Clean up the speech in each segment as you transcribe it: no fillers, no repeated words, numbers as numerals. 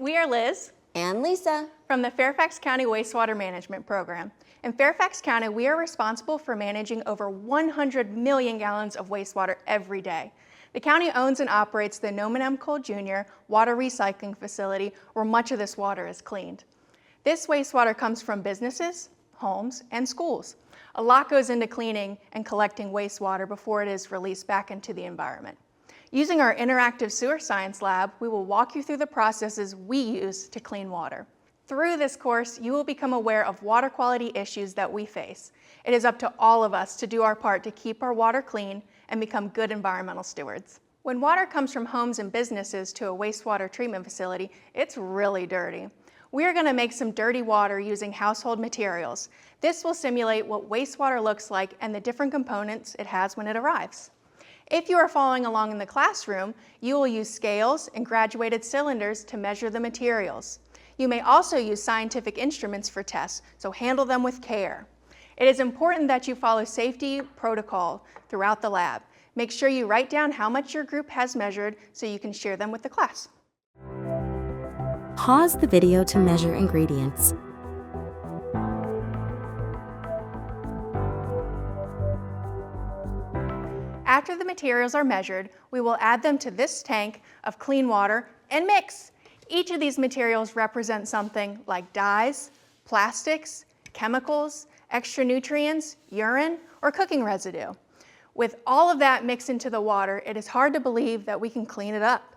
We are Liz and Lisa from the Fairfax County Wastewater Management Program. In Fairfax County, we are responsible for managing over 100 million gallons of wastewater every day. The county owns and operates the Noman M. Cole Jr. water recycling facility where much of this water is cleaned. This wastewater comes from businesses, homes, and schools. A lot goes into cleaning and collecting wastewater before it is released back into the environment. Using our interactive sewer science lab, we will walk you through the processes we use to clean water. Through this course, you will become aware of water quality issues that we face. It is up to all of us to do our part to keep our water clean and become good environmental stewards. When water comes from homes and businesses to a wastewater treatment facility, it's really dirty. We are going to make some dirty water using household materials. This will simulate what wastewater looks like and the different components it has when it arrives. If you are following along in the classroom, you will use scales and graduated cylinders to measure the materials. You may also use scientific instruments for tests, so handle them with care. It is important that you follow safety protocol throughout the lab. Make sure you write down how much your group has measured so you can share them with the class. Pause the video to measure ingredients. After the materials are measured, we will add them to this tank of clean water and mix. Each of these materials represent something like dyes, plastics, chemicals, extra nutrients, urine, or cooking residue. With all of that mixed into the water, it is hard to believe that we can clean it up.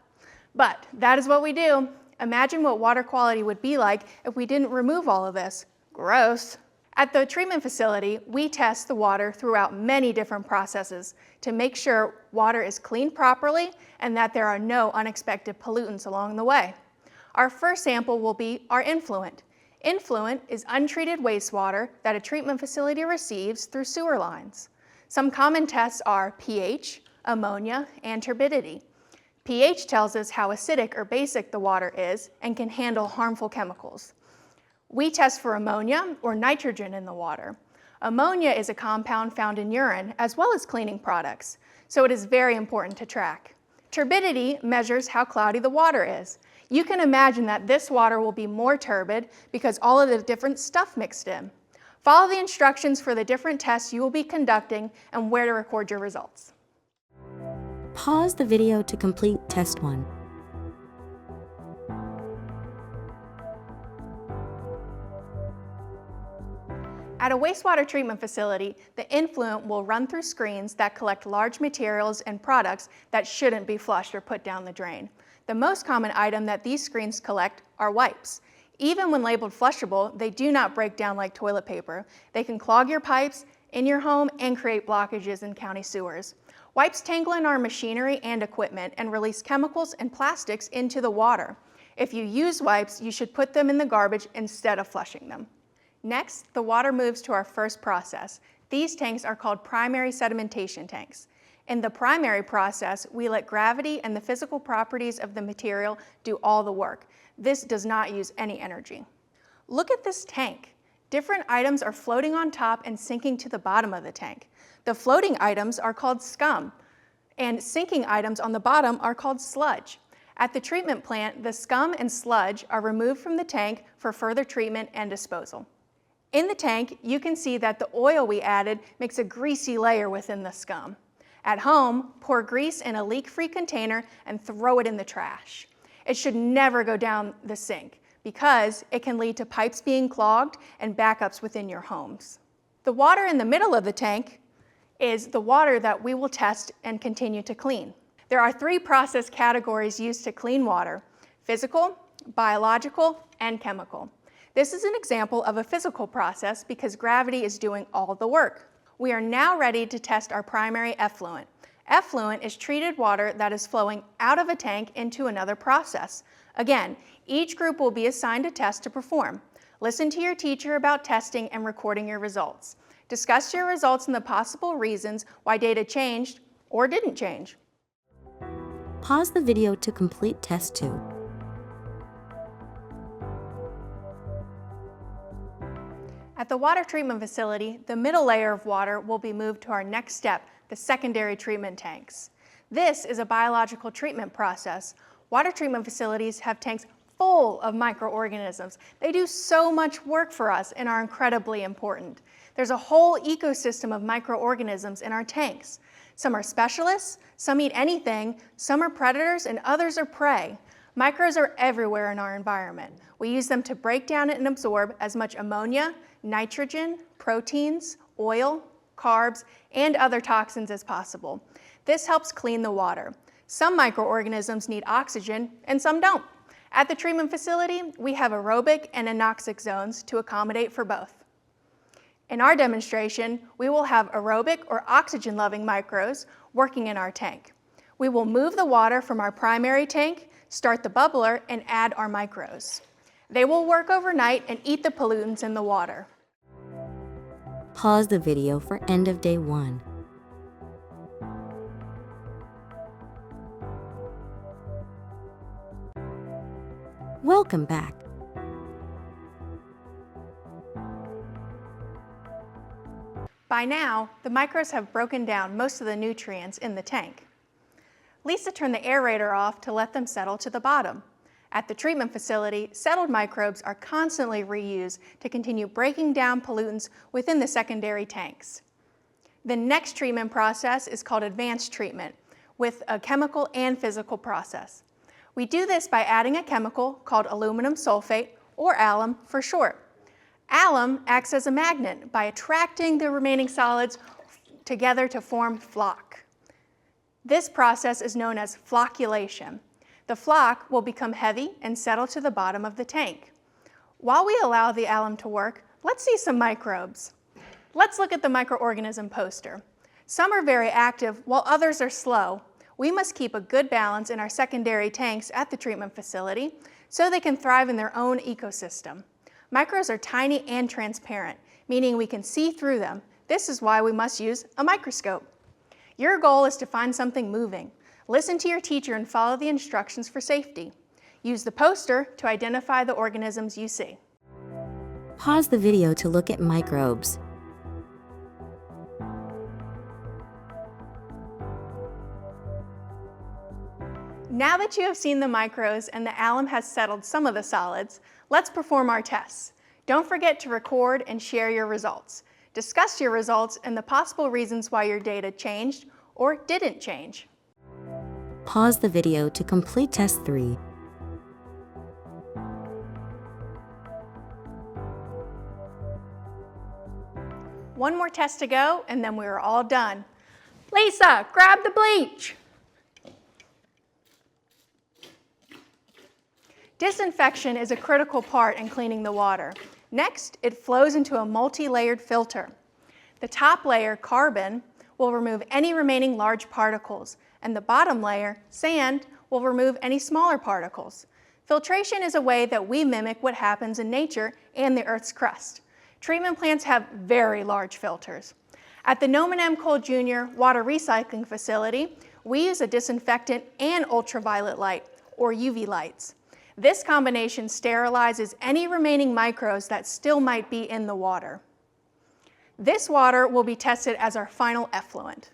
But that is what we do. Imagine what water quality would be like if we didn't remove all of this. Gross. At the treatment facility, we test the water throughout many different processes to make sure water is cleaned properly and that there are no unexpected pollutants along the way. Our first sample will be our influent. Influent is untreated wastewater that a treatment facility receives through sewer lines. Some common tests are pH, ammonia, and turbidity. pH tells us how acidic or basic the water is and can handle harmful chemicals. We test for ammonia or nitrogen in the water. Ammonia is a compound found in urine as well as cleaning products, so it is very important to track. Turbidity measures how cloudy the water is. You can imagine that this water will be more turbid because all of the different stuff mixed in. Follow the instructions for the different tests you will be conducting and where to record your results. Pause the video to complete test 1. At a wastewater treatment facility, the influent will run through screens that collect large materials and products that shouldn't be flushed or put down the drain. The most common item that these screens collect are wipes. Even when labeled flushable, they do not break down like toilet paper. They can clog your pipes in your home and create blockages in county sewers. Wipes tangle in our machinery and equipment and release chemicals and plastics into the water. If you use wipes, you should put them in the garbage instead of flushing them. Next, the water moves to our first process. These tanks are called primary sedimentation tanks. In the primary process, we let gravity and the physical properties of the material do all the work. This does not use any energy. Look at this tank. Different items are floating on top and sinking to the bottom of the tank. The floating items are called scum, and sinking items on the bottom are called sludge. At the treatment plant, the scum and sludge are removed from the tank for further treatment and disposal. In the tank, you can see that the oil we added makes a greasy layer within the scum. At home, pour grease in a leak-free container and throw it in the trash. It should never go down the sink because it can lead to pipes being clogged and backups within your homes. The water in the middle of the tank is the water that we will test and continue to clean. There are 3 process categories used to clean water: physical, biological, and chemical. This is an example of a physical process because gravity is doing all the work. We are now ready to test our primary effluent. Effluent is treated water that is flowing out of a tank into another process. Again, each group will be assigned a test to perform. Listen to your teacher about testing and recording your results. Discuss your results and the possible reasons why data changed or didn't change. Pause the video to complete test 2. At the water treatment facility, the middle layer of water will be moved to our next step, the secondary treatment tanks. This is a biological treatment process. Water treatment facilities have tanks full of microorganisms. They do so much work for us and are incredibly important. There's a whole ecosystem of microorganisms in our tanks. Some are specialists, some eat anything, some are predators, and others are prey. Microbes are everywhere in our environment. We use them to break down and absorb as much ammonia, nitrogen, proteins, oil, carbs, and other toxins as possible. This helps clean the water. Some microorganisms need oxygen and some don't. At the treatment facility, we have aerobic and anoxic zones to accommodate for both. In our demonstration, we will have aerobic or oxygen-loving microbes working in our tank. We will move the water from our primary tank, start the bubbler, and add our microbes. They will work overnight and eat the pollutants in the water. Pause the video for end of day 1. Welcome back. By now, the microbes have broken down most of the nutrients in the tank. Lisa turned the aerator off to let them settle to the bottom. At the treatment facility, settled microbes are constantly reused to continue breaking down pollutants within the secondary tanks. The next treatment process is called advanced treatment, with a chemical and physical process. We do this by adding a chemical called aluminum sulfate, or alum for short. Alum acts as a magnet by attracting the remaining solids together to form floc. This process is known as flocculation. The floc will become heavy and settle to the bottom of the tank. While we allow the alum to work, let's see some microbes. Let's look at the microorganism poster. Some are very active while others are slow. We must keep a good balance in our secondary tanks at the treatment facility so they can thrive in their own ecosystem. Microbes are tiny and transparent, meaning we can see through them. This is why we must use a microscope. Your goal is to find something moving. Listen to your teacher and follow the instructions for safety. Use the poster to identify the organisms you see. Pause the video to look at microbes. Now that you have seen the microbes and the alum has settled some of the solids, let's perform our tests. Don't forget to record and share your results. Discuss your results and the possible reasons why your data changed or didn't change. Pause the video to complete test 3. One more test to go and then we are all done. Lisa, grab the bleach. Disinfection is a critical part in cleaning the water. Next, it flows into a multi-layered filter. The top layer, carbon, will remove any remaining large particles, and the bottom layer, sand, will remove any smaller particles. Filtration is a way that we mimic what happens in nature and the Earth's crust. Treatment plants have very large filters. At the Noman M. Cole Jr. Water Recycling Facility, we use a disinfectant and ultraviolet light, or UV lights. This combination sterilizes any remaining microbes that still might be in the water. This water will be tested as our final effluent.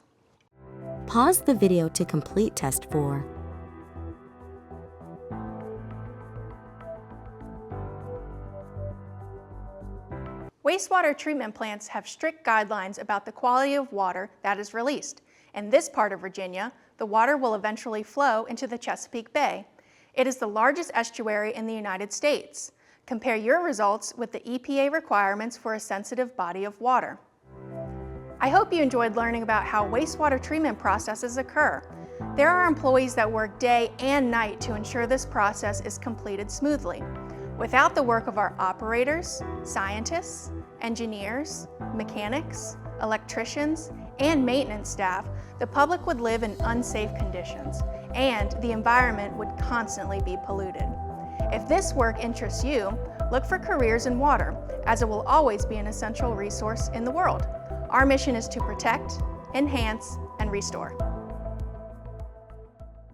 Pause the video to complete test 4. Wastewater treatment plants have strict guidelines about the quality of water that is released. In this part of Virginia, the water will eventually flow into the Chesapeake Bay. It is the largest estuary in the United States. Compare your results with the EPA requirements for a sensitive body of water. I hope you enjoyed learning about how wastewater treatment processes occur. There are employees that work day and night to ensure this process is completed smoothly. Without the work of our operators, scientists, engineers, mechanics, electricians, and maintenance staff, the public would live in unsafe conditions, and the environment would constantly be polluted. If this work interests you, look for careers in water, as it will always be an essential resource in the world. Our mission is to protect, enhance, and restore.